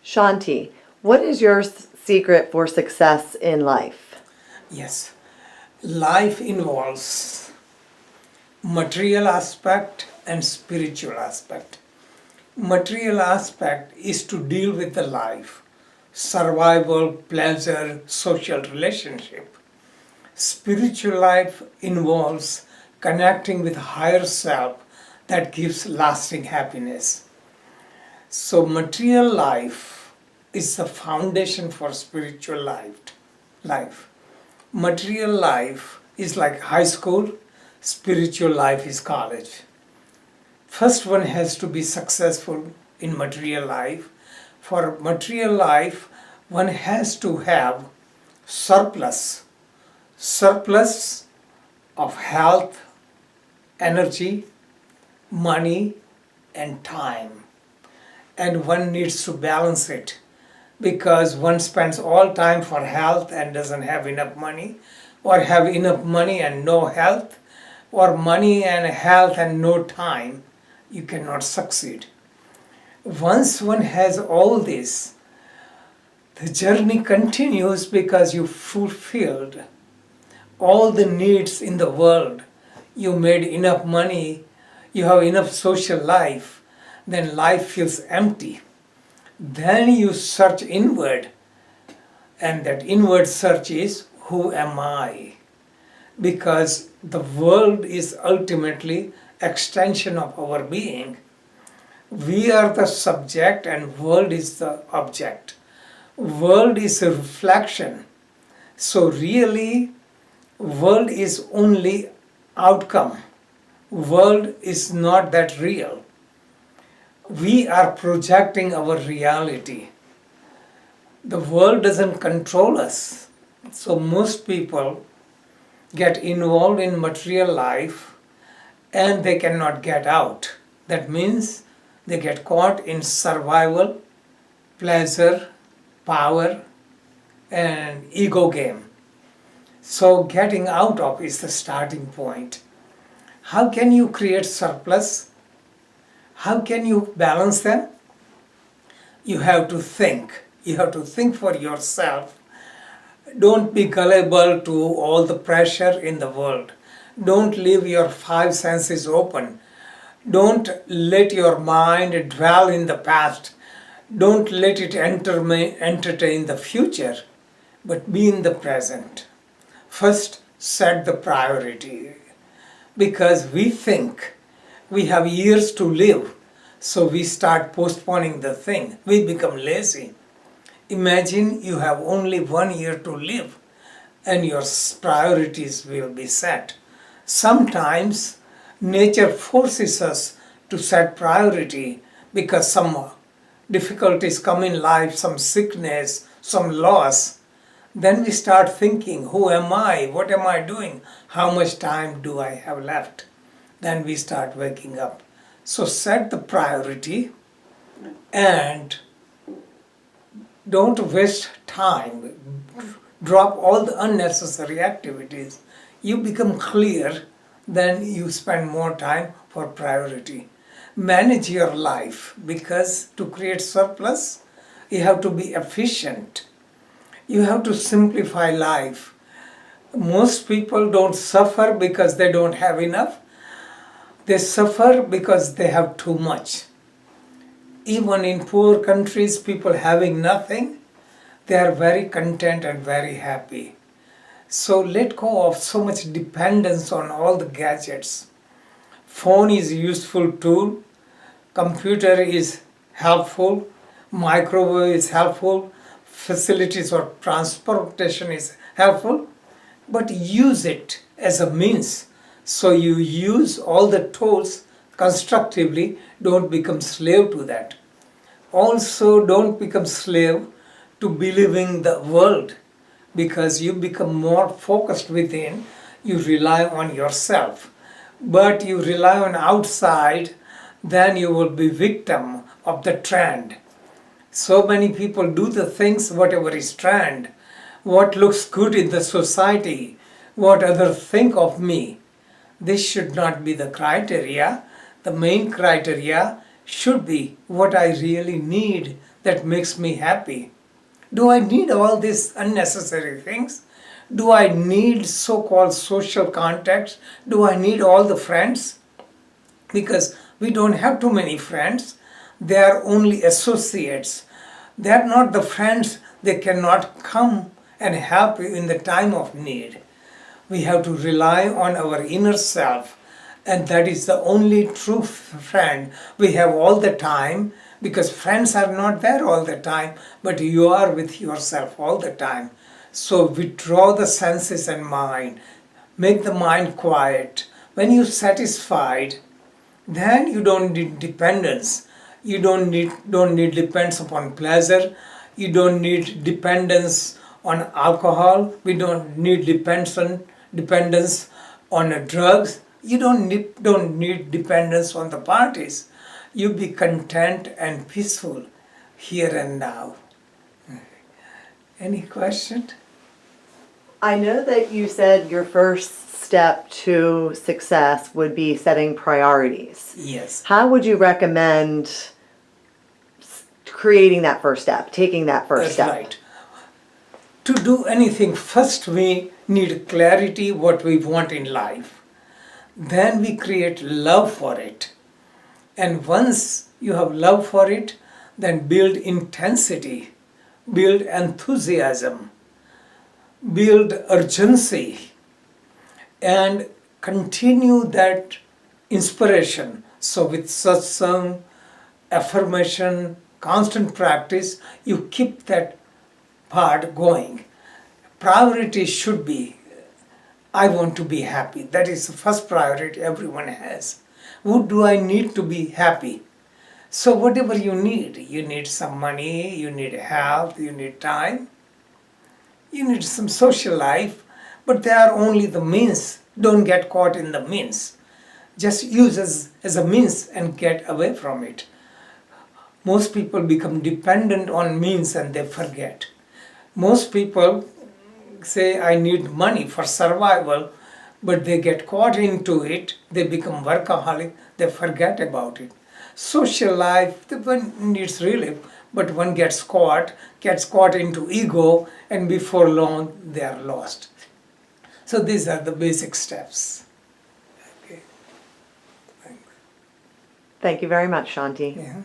Shanti, what is your secret for success in life? Yes, life involves material aspect and spiritual aspect. Material aspect is to deal with the life, survival, pleasure, social relationship. Spiritual life involves connecting with higher self that gives lasting happiness. So material life is the foundation for spiritual life. Material life is like high school, spiritual life is college. First one has to be successful in material life. For material life, one has to have surplus. Surplus of health, energy, money, and time. And one needs to balance it because one spends all time for health and doesn't have enough money, or have enough money and no health, or money and health and no time. You cannot succeed. Once one has all this, the journey continues because you fulfilled all the needs in the world. You made enough money, you have enough social life, then life feels empty. Then you search inward, and that inward search is, who am I? Because the world is ultimately extension of our being. We are the subject and world is the object. World is a reflection. So really, world is only outcome. World is not that real. We are projecting our reality. The world doesn't control us. So most people get involved in material life and they cannot get out. That means they get caught in survival, pleasure, power, and ego game. So getting out of is the starting point. How can you create surplus? How can you balance them? You have to think. You have to think for yourself. Don't be gullible to all the pressure in the world. Don't leave your five senses open. Don't let your mind dwell in the past. Don't let it entertain the future, but be in the present. First, set the priority. Because we think we have years to live, so we start postponing the thing. We become lazy. Imagine you have only 1 year to live and your priorities will be set. Sometimes nature forces us to set priority because some difficulties come in life, some sickness, some loss. Then we start thinking, who am I? What am I doing? How much time do I have left? Then we start waking up. So set the priority and don't waste time. Drop all the unnecessary activities. You become clear, then you spend more time for priority. Manage your life because to create surplus, you have to be efficient. You have to simplify life. Most people don't suffer because they don't have enough. They suffer because they have too much. Even in poor countries, people having nothing, they are very content and very happy. So let go of so much dependence on all the gadgets. Phone is a useful tool, computer is helpful, microwave is helpful, facilities or transportation is helpful, but use it as a means. So you use all the tools constructively, don't become slave to that. Also don't become slave to believing the world because you become more focused within, you rely on yourself. But you rely on outside, then you will be victim of the trend. So many people do the things whatever is trend, what looks good in the society, what others think of me. This should not be the criteria. The main criteria should be what I really need that makes me happy. Do I need all these unnecessary things? Do I need so-called social contacts? Do I need all the friends? Because we don't have too many friends. They are only associates. They are not the friends. They cannot come and help you in the time of need. We have to rely on our inner self, and that is the only true friend we have all the time, because friends are not there all the time, but you are with yourself all the time. So withdraw the senses and mind, make the mind quiet. When you're satisfied, then you don't need dependence. You don't need dependence upon pleasure. You don't need dependence on alcohol. We don't need dependence on drugs. You don't need dependence on the parties. You be content and peaceful here and now. Any question? I know that you said your first step to success would be setting priorities. Yes. How would you recommend creating that first step, taking that first That's step? right. To do anything, first we need clarity what we want in life. Then we create love for it. And once you have love for it, then build intensity, build enthusiasm, build urgency, and continue that inspiration. So with satsang, affirmation, constant practice, you keep that part going. Priority should be, I want to be happy. That is the first priority everyone has. What do I need to be happy? So whatever you need some money, you need health, you need time, you need some social life, but they are only the means. Don't get caught in the means. Just use as a means and get away from it. Most people become dependent on means and they forget. Most people say, I need money for survival, but they get caught into it, they become workaholic, they forget about it. Social life, one needs relief, but one gets caught into ego, and before long they are lost. So these are the basic steps. Okay. Thanks. Thank you very much, Shanti. Yeah.